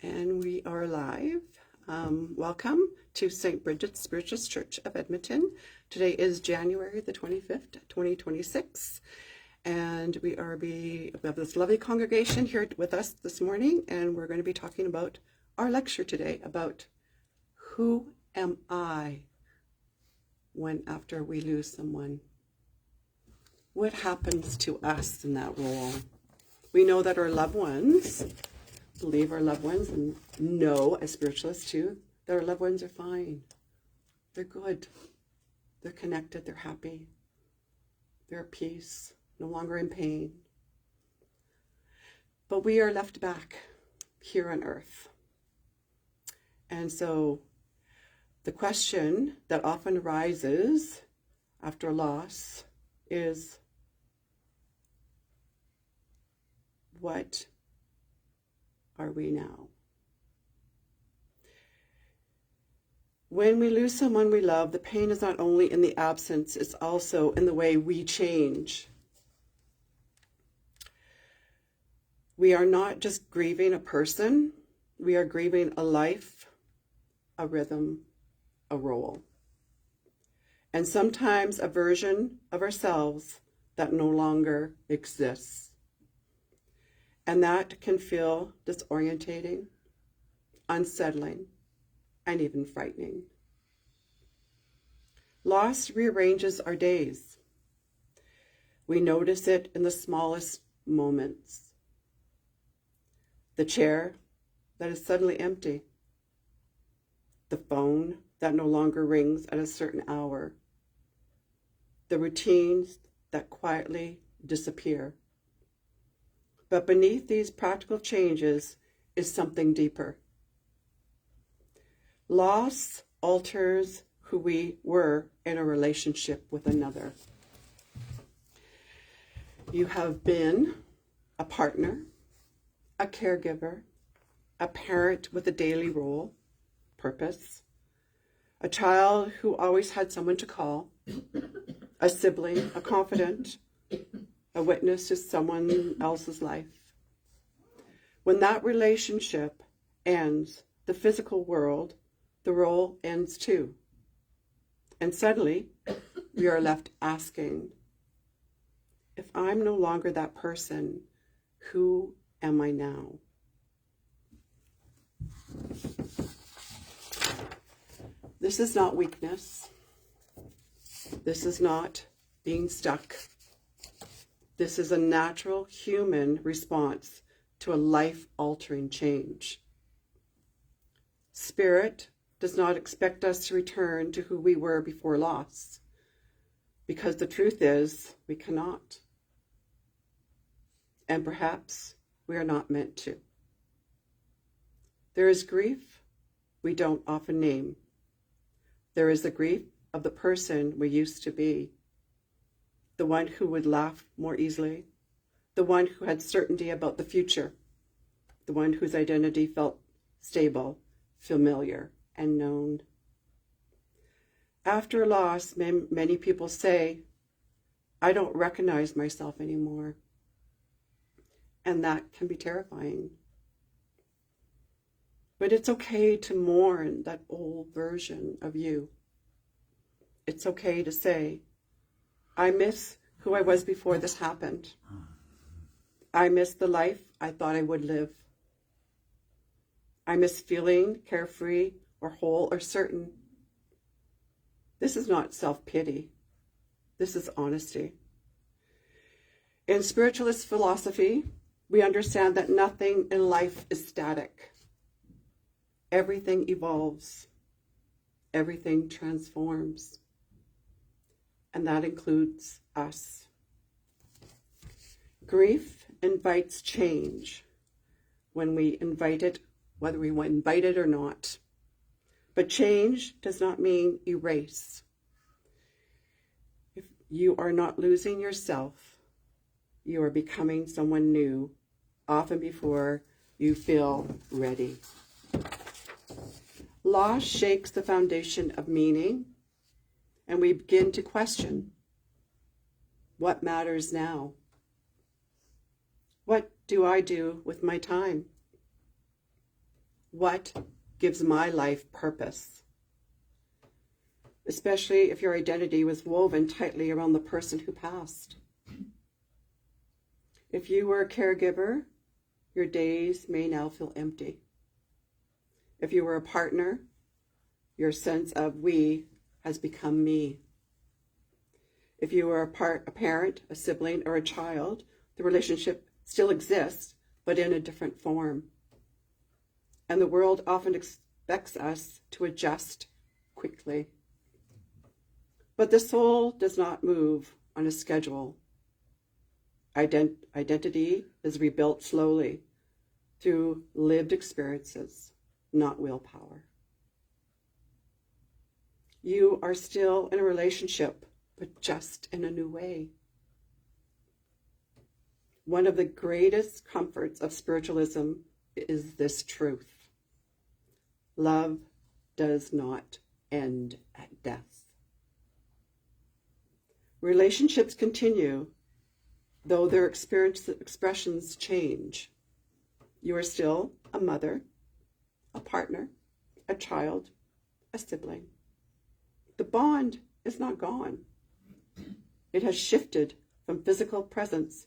And we are live. Welcome to St. Bridget's Spiritualist Church of Edmonton. Today is January the 25th, 2026. And we have this lovely congregation here with us this morning, and we're going to be talking about our lecture today about who am I when after we lose someone? What happens to us in that role? We know that our loved ones, believe our loved ones, and know as spiritualists too, that our loved ones are fine. They're good. They're connected. They're happy. They're at peace, no longer in pain. But we are left back here on earth. And so the question that often arises after loss is, what are we now? When we lose someone we love, the pain is not only in the absence, it's also in the way we change. We are not just grieving a person, we are grieving a life, a rhythm, a role, and sometimes a version of ourselves that no longer exists. And that can feel disorientating, unsettling, and even frightening. Loss rearranges our days. We notice it in the smallest moments. The chair that is suddenly empty. The phone that no longer rings at a certain hour. The routines that quietly disappear. But beneath these practical changes is something deeper. Loss alters who we were in a relationship with another. You have been a partner, a caregiver, a parent with a daily role, purpose, a child who always had someone to call, a sibling, a confidant, a witness to someone else's life. When that relationship ends, the physical world, the role ends too. And suddenly, we are left asking, if I'm no longer that person, who am I now? This is not weakness. This is not being stuck. This is a natural human response to a life-altering change. Spirit does not expect us to return to who we were before loss, because the truth is we cannot. And perhaps we are not meant to. There is grief we don't often name. There is the grief of the person we used to be. The one who would laugh more easily, the one who had certainty about the future, the one whose identity felt stable, familiar, and known. After loss, many people say, I don't recognize myself anymore. And that can be terrifying. But it's okay to mourn that old version of you. It's okay to say, I miss who I was before this happened. I miss the life I thought I would live. I miss feeling carefree or whole or certain. This is not self-pity. This is honesty. In spiritualist philosophy, we understand that nothing in life is static. Everything evolves. Everything transforms. And that includes us. Grief invites change when we invite it, whether we invite it or not. But change does not mean erase. If you are not losing yourself, you are becoming someone new, often before you feel ready. Loss shakes the foundation of meaning, and we begin to question, what matters now? What do I do with my time? What gives my life purpose? Especially if your identity was woven tightly around the person who passed. If you were a caregiver, your days may now feel empty. If you were a partner, your sense of we has become me. If you were a parent, a sibling, or a child, the relationship still exists, but in a different form. And the world often expects us to adjust quickly. But the soul does not move on a schedule. Identity is rebuilt slowly through lived experiences, not willpower. You are still in a relationship, but just in a new way. One of the greatest comforts of spiritualism is this truth. Love does not end at death. Relationships continue, though their expressions change. You are still a mother, a partner, a child, a sibling. The bond is not gone. It has shifted from physical presence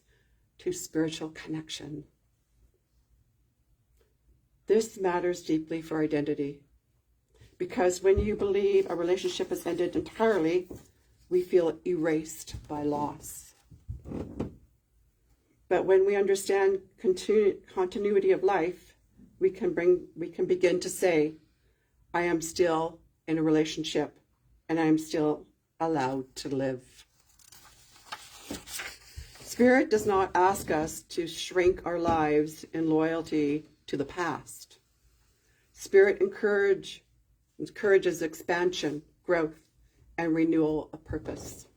to spiritual connection. This matters deeply for identity, because when you believe a relationship has ended entirely, we feel erased by loss. But when we understand continuity of life, we can begin to say, I am still in a relationship and I am still allowed to live. Spirit does not ask us to shrink our lives in loyalty to the past. Spirit encourages expansion, growth, and renewal of purpose.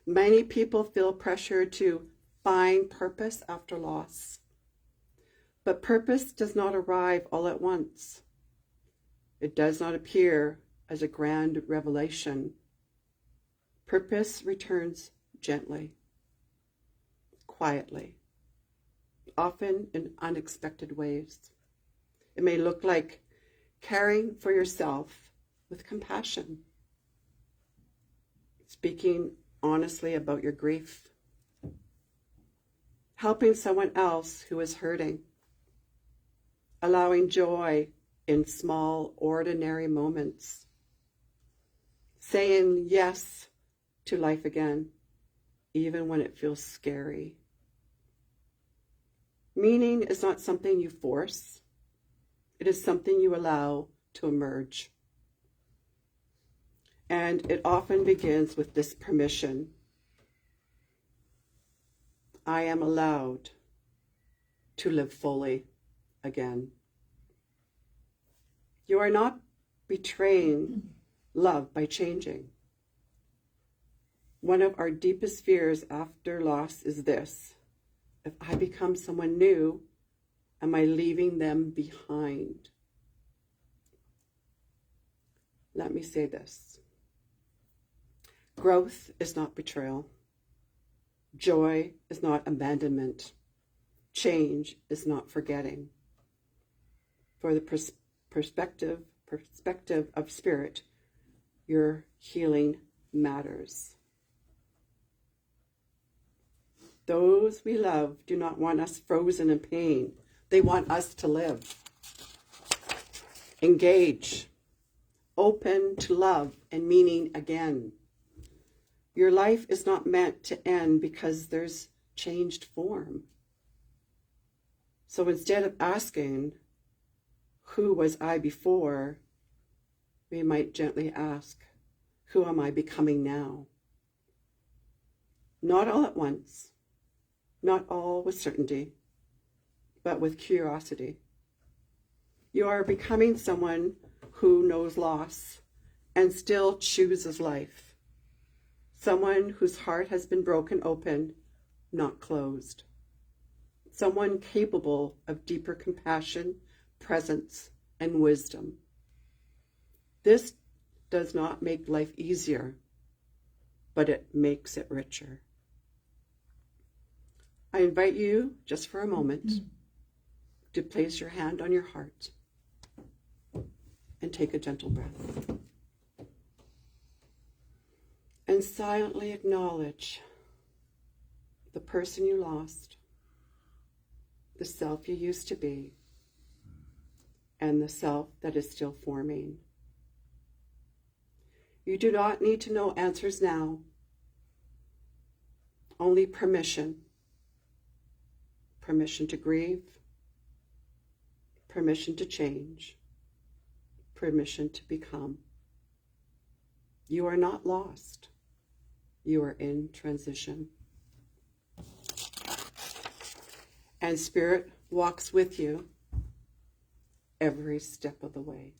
Many people feel pressure to find purpose after loss. But purpose does not arrive all at once. It does not appear as a grand revelation. Purpose returns gently, quietly, often in unexpected ways. It may look like caring for yourself with compassion, speaking honestly about your grief, helping someone else who is hurting, allowing joy in small, ordinary moments, saying yes to life again, even when it feels scary. Meaning is not something you force. It is something you allow to emerge. And it often begins with this permission. I am allowed to live fully again. You are not betraying love by changing. One of our deepest fears after loss is this: if I become someone new, am I leaving them behind? Let me say this. Growth is not betrayal. Joy is not abandonment. Change is not forgetting. For the perspective of spirit, your healing matters. Those we love do not want us frozen in pain. They want us to live. Engage. Open to love and meaning again. Your life is not meant to end because there's changed form. So instead of asking, who was I before, we might gently ask, who am I becoming now? Not all at once, not all with certainty, but with curiosity. You are becoming someone who knows loss and still chooses life. Someone whose heart has been broken open, not closed. Someone capable of deeper compassion, presence, and wisdom. This does not make life easier, but it makes it richer. I invite you, just for a moment, to place your hand on your heart and take a gentle breath. And silently acknowledge the person you lost, the self you used to be, and the self that is still forming. You do not need to know answers now, only permission. Permission to grieve, permission to change, permission to become. You are not lost. You are in transition. And Spirit walks with you every step of the way.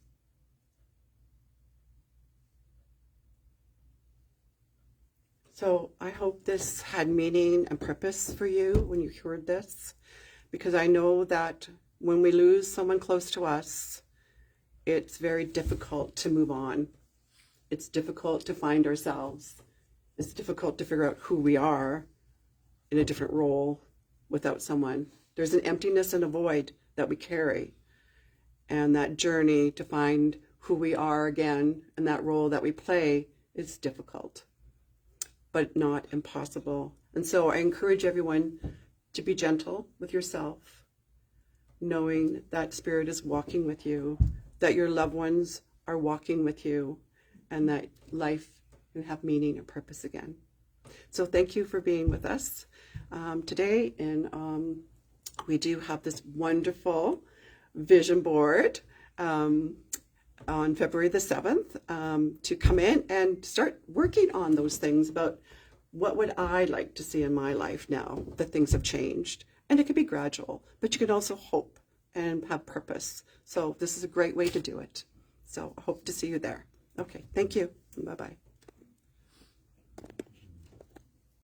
So I hope this had meaning and purpose for you when you heard this, because I know that when we lose someone close to us, it's very difficult to move on. It's difficult to find ourselves. It's difficult to figure out who we are in a different role without someone. There's an emptiness and a void that we carry. And that journey to find who we are again and that role that we play is difficult, but not impossible. And so I encourage everyone to be gentle with yourself, knowing that Spirit is walking with you, that your loved ones are walking with you, and that life can have meaning and purpose again. So thank you for being with us today. And we do have this wonderful vision board on February the 7th to come in and start working on those things about what would I like to see in my life now that things have changed. And it can be gradual, but you can also hope and have purpose. So this is a great way to do it. So I hope to see you there. Okay, thank you. Bye-bye.